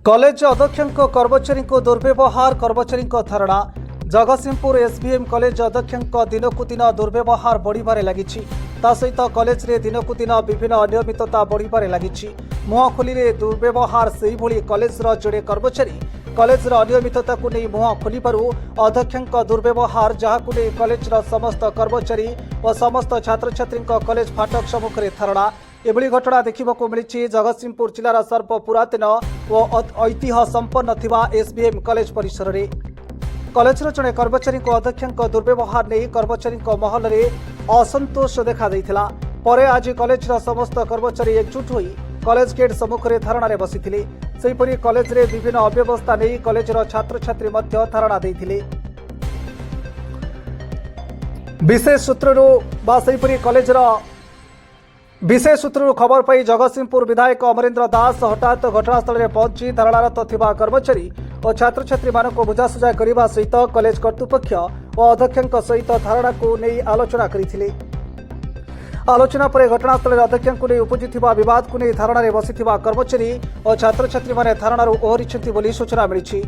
College अध्यक्ष कर्मचारी दुर्व्यवहार कर्मचारी धारणा जगतसिंहपुर एसबीएम कॉलेज अध्यक्ष दिनकू दिन दुर्व्यवहार बढ़िबारे लगी सहित कॉलेज रे दिनकू दिन विभिन्न अनियमितता बढ़िबारे लगी मुह खोली दुर्व्यवहार से ही कॉलेज जोड़े कर्मचारी कॉलेज अनियमितता को नहीं मुह खोलू अध्यक्ष दुर्व्यवहार जहां नहीं कॉलेज समस्त कर्मचारी और समस्त छात्र छात्री कॉलेज फाटक सम्मुख में धारणा एभली घटना देखा मिली जगतसिंहपुर जिलार सर्वपुरातन और ऐतिह्य संपन्न एसबीएम कॉलेज परिसर में कॉलेज जड़े कर्मचारी अध्यक्ष दुर्व्यवहार नहीं कर्मचारी महल में असंतोष देखा पर आज कॉलेज समस्त कर्मचारी एकजुट हो कॉलेज गेट सम्मुख में धारणा बसी कॉलेज रे विभिन्न अव्यवस्था नहीं कॉलेज छात्र छात्री धारणा देते विशेष सूत्रु कॉलेज विशेष सूत्रु खबर पाई जगतसिंहपुर विधायक अमरेंद्र दास हठात घटनास्थल में पहुंची धारणारत थिबा कर्मचारी और छात्र छात्री मानक बुझासुझा करने सहित कॉलेज कर्तृपक्ष और अध्यक्ष सहित धारणा को नहीं आलोचना करथिले। आलोचना पर घटनास्थल अध्यक्ष को नहीं उपजिथिबा विवाद को नहीं धारणा रे बसिथिबा कर्मचारी और छात्र छात्री माने धारणारु ओहरिछंती बोली सूचना मिली।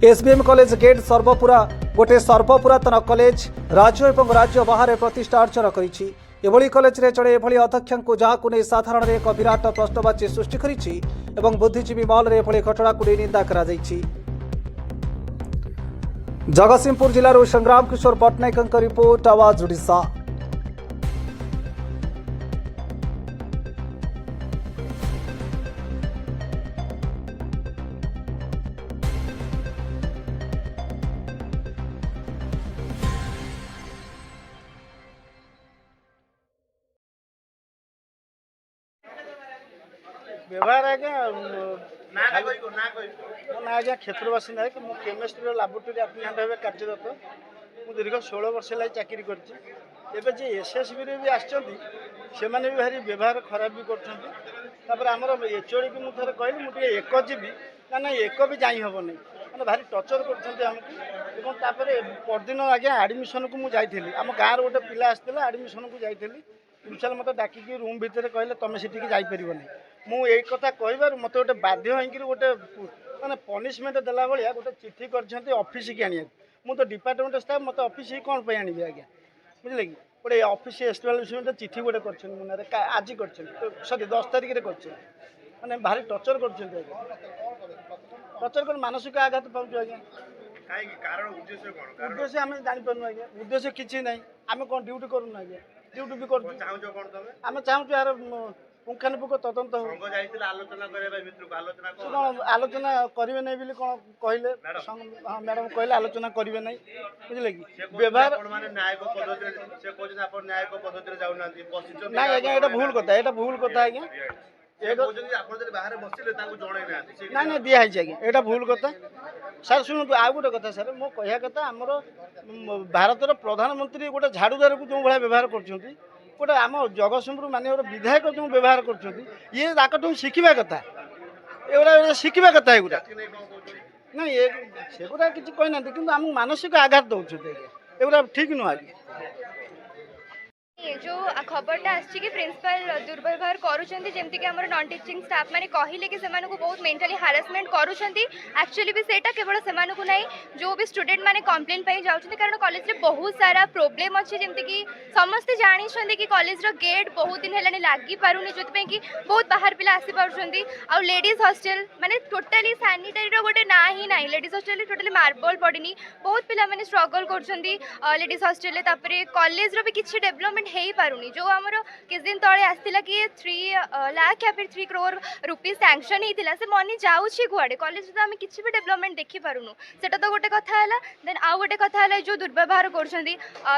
एसबीएम कॉलेज गेट गोटे सर्वपुरातन कॉलेज राज्य और राज्य बाहर प्रतिष्ठा अर्जन करिछि। एभली कॉलेज रे जड़े एभली अध्यक्ष को जहाँ को नहीं साधारण एक विराट प्रश्नवाची सृष्टि करिछि एवं बुद्धिजीवी महल में एभली घटना को नहीं निंदा करा जाइछि। जगतसिंहपुर जिलार संग्राम किशोर पट्टनायक रिपोर्ट आवाज ओडिशा। व्यवहार आज्ञा ना आज्ञा क्षेत्रवासी ना कि केमिस्ट्री लाबोरेटरी अटेंडेंट भाव कार्यरत मु दीर्घ 16 वर्ष लाई चाकरी करछी एसएसबी रे भी आछंती भी भारी व्यवहार खराब भी करछंती आमर एचओडी की मुझे कहली मुझे एक जीवी ना एक भी जाई हम नहीं मैंने भारी टर्चर कर परदिन आज्ञा आडमिशन को मुझे आम गाँव गोटे पिला आसला आडमिशन को जाइली प्रिंसिपाल मत डाकिकी रूम भितर कहले तुम से जापर मुझे कथा कहबार मत गोटे बाध्य हो गोटे मानने पनिशमेंट देला भाया गोटे चिठी कर ऑफिस की आने मुझे डिपार्टमेंट स्टाफ मत ऑफिस की कौन पे आनबी आज्ञा बुझे कि गोटे ऑफिस एस्टाब्लिशमेंट चिठी गोटे कर आज कर सरी 10 तारिख में कर भारी टर्चर कर मानसिक आघात पाऊँ आज्ञा उद्देश्य आम जापारू आज्ञा उद्देश्य किसी ना आम कौन ड्यूटी करूँ आज्ञा ड्यूटी भी कर आम चाहूँ यार पुंखानुपुंख तदंत आलोचना करेंगे नहीं बोली कौन कहले मैडम कहले आलोचना करेंगे नहीं बुझे कि व्यवहार ना आज्ञा ये भूल कथा ये भूल कथा आज्ञा ना ना दिखाई आज्ञा ये भूल कथा सर शुणु आउ गोटे कथा सर मो कह कथा आमर भारतर प्रधानमंत्री गोटे झाड़ूदार को जो भाया व्यवहार कर गोटे आम जगतसिंहपुर माननीय विधायक जो व्यवहार कर शिखा कथा एगुड़ा शिखा कथा एगुड़ा ना ये सेगुड़ा किसी कहना कि आम मानसिक आघात दौरान एगुड़ा ठीक नुह आगे जो खबरटा आसी कि प्रिंसिपल दुर्व्यवहार करुँच आमर नॉन टीचिंग स्टाफ मैंने कहले कि बहुत मेंटली हारासमेंट करुँच एक्चुअली भी सेटा केवल से ना जो भी स्टूडेंट मैंने कंप्लेन पाई जाउछन्ती कारण कॉलेज में बहुत सारा प्रोब्लेम अच्छी जमती कि समस्ते जानी कि कॉलेज गेट बहुत दिन है लगी पारुनी जो कि बहुत बाहर पिला आसी पार्टी आउ लेडीज हॉस्टल माने टोटाली सैनिटरी गोटे ना ही ना लेडीज हॉस्टल टोटाली मार्बल पड़नी बहुत पिला माने स्ट्रगल कर लेडीज हॉस्टल कॉलेज भी किसी डेवलपमेंट हो पारुनी जो आमर किस दिन तले आसला कि 3 लाख या फिर 3 करोड़ रुपीज सैंक्शन होता से मनी जाऊँगी कुआड़े कॉलेज तो आम किसी भी डेवलपमेंट देखी पारुनु सेटा तो गोटे कथा है देन आउ गोटे कथा है जो दुर्व्यवहार कर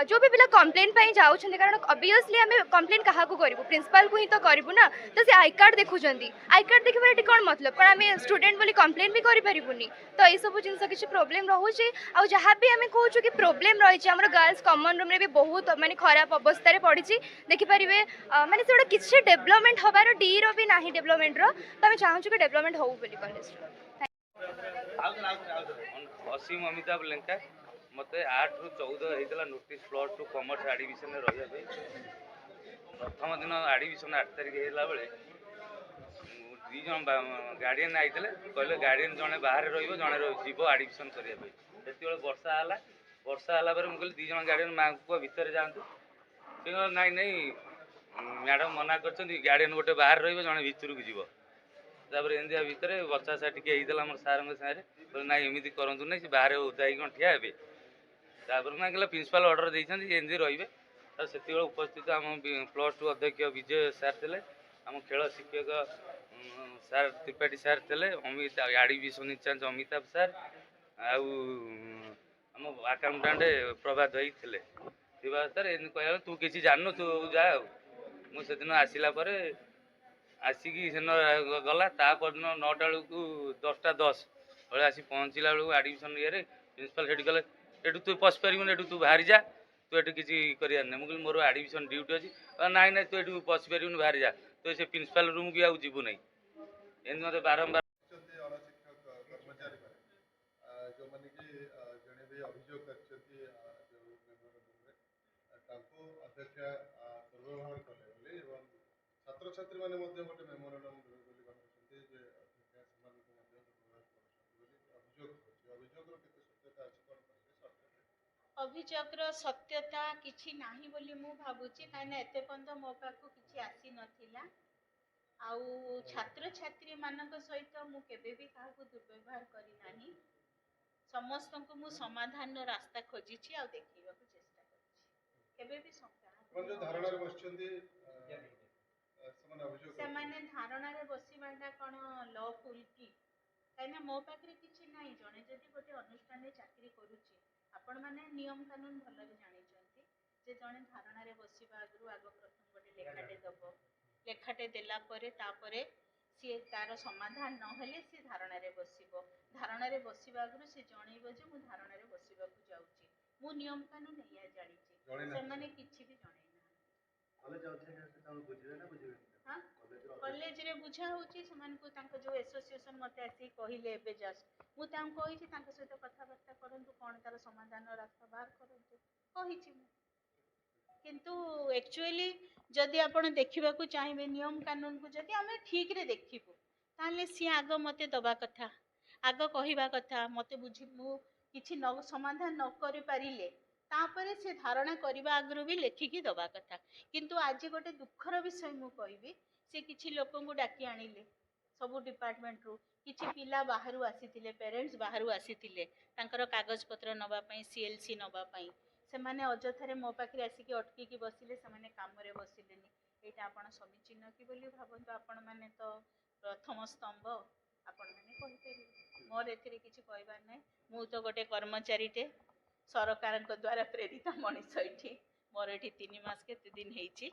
जो भी पिला कंप्लेन पाई जाऊँच कारण ऑब्वियसली आम कंप्लेन क्या करूँ प्रिंसिपल को ही तो करूँ ना तो सी आई कार्ड देखुं आई कार्ड देखिए कौन मतलब कौन आम स्टूडेंट बोली कंप्लेन भी करूनी तो यही सब जिन किसी प्रोब्लेम रोचे आ जहाँ भी आम कहूँ कि प्रोब्लेम रही है गर्ल्स कमन रूम भी बहुत माने खराब अवस्था पड़ी देखिपारे माने से किसी डेवलपमेंट हबार डी रो भी ना डेवलपमेंट रो तो आम चाहूँ कि डेवलपमेंट हो कॉलेज असीम अमिताभ लेंका मत 8 ରୁ 14 होता नोटिस प्लस 2 कॉमर्स एडमिशन रही प्रथम दिन एडमिशन 8 तारिख होगा बेले दी जन गार्डियन आईते कहले गार्डियन जड़े बाहर रणे जीव आडमिशन करने से वर्षा है मुझे दी जन गार्डियन माँ को भितर जातु नाई नहीं मैडम मना कर गार्डियन गोटे बाहर रे भितर को जीव तापर एमती भितर बच्चा सा टी मोर सार सागे ना एमती करूँ ना सी बाहर उदा कौन ठिया हे तापर ना कहला प्रिंसिपाल ऑर्डर देती एमती रे से उपस्थित आम +2 अध्यक्ष विजय सार थे आम खेल शिक्षक सार त्रिपाठी सार थे अमिता एडमिशन इंचार्ज अमिताभ सार आम आकाउंटाट प्रभात भाई थे सर एमती कह तू किसी जानू तू जा मुझे दिन आसला आसिकी से गला तापरदिन 9टा बेलू 10टा 10 भाई आसी पहुँचला बेलू आडमिशन ये प्रिंसिपाल से कहले एटू तू पशि पार तू बाहरी जा तू ये किसी कर मुझे मोर आडमिशन ड्यूटी अच्छी ना ना तू ये पशि पार बाहरी जा तो से प्रिंसिपाल रूम की आबू नहीं एमती मत बारंबार छात्र छात्री माने गोटे मेमोरांडम देबे बोली जे अध्यक्ष समानको अभियोग केते सत्यता अछि कोन अभियोगर सत्यता किछि नाही बोली मु भाबुची काहे एते पंद मो पाखु किछि आसी नथिला आउ छात्र छात्री मानक सहित मु केबे भी काहू दुर्व्यवहार करी नाही समस्त को मु समाधान रास्ता खोजिछि आ देखिबा को चेष्टा करछि केबे भी जो धारणा रे बसचंदी सेमाने धारणा रे बसिबाटा कोन लॉफुल की काहे मो पाखरे किछि नाही जणे जदि गोटे अनुष्ठान रे चाकरी करूछि आपण माने नियम कानून भलरे जानिचंती जे जणे धारणा रे बसिबा आगु प्रथम गोटे लेखाटे दबो लेखाटे देला परे तापरे सी तार समाधान न हेले सी धारणा रे बसिबो धारणा रे बसिबा आगु से जणैबो जे मु धारणा रे बसिबा को जाउची मु नियम कानून या जानिची से माने किछि भी जणै ना कॉलेज जाउथे से ताऊ बुझिबे ना बुझिबे हां कॉलेज रे बुझा होची समान को तांको जो एसोसिएशन मते आसी कहिले एबे जस्ट मु तां कहिछि तांको सहित कथा बार्ता करंतु कोन तार समाधान रास्ता बाहर करंतु कहिछि मु किंतु एक्चुअली जदि आपण देखिबा को चाहिबे नियम कानून को जदि हमें ठीक रे देखिबो ताले सी आगो मते दबा कथा आगो कहिबा कथा मते बुझि मु किछि न समाधान न करि पारिले तापरे से धारणा करबा आगरु भी लेखिकी दबा कथा किंतु आज गोटे दुखर विषय मु कहबी से किछि लोकन को डाकी आनिले सबु डिपार्टमेंट रू किछि पिला बाहरु आसीथिले पेरेंट्स बाहरु आसीथिले तांकर कागज पत्र नबा पई सीएलसी नबा पई से माने अजथरे मो पाखरे आसीकी अटकी की बसिले से माने काम रे बसिलेनी एटा आपण समीचीन की बोली भाबंतु आपण माने तो प्रथम स्तंभ आपण माने कहि परिबे मोर एथिरे किछि कहबार नै मु तो गोटे कर्मचारीटे सरकार द्वारा प्रेरित मनीष एठी मोर एठी 3 मास केते दिन हेछि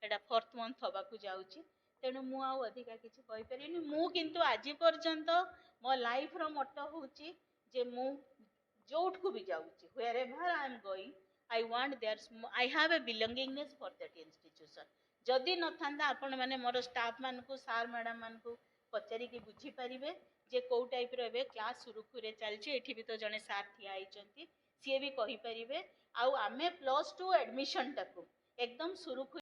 एटा 4th मंथ हबा को जाउची तेणु मु आउ अधिका किछि कहि परिनी मु किंतु आज पर्यंत मो लाइफ रो मोटो होची जे मु जोठ को भी जाउची wherever I am going I want there I have a belongingness for that institution जदि न थांदा आपण माने मोर स्टाफ मान को सार मैडम मान को पचारी की बुझी परिबे जे को टाइप रो बे क्लास सुरुखुरे चलची एठी भी तो जने सार थिया आइचंती सी भी कहि परिबे आउ आमे +2 एडमिशन टाकू एकदम सुरुखुरे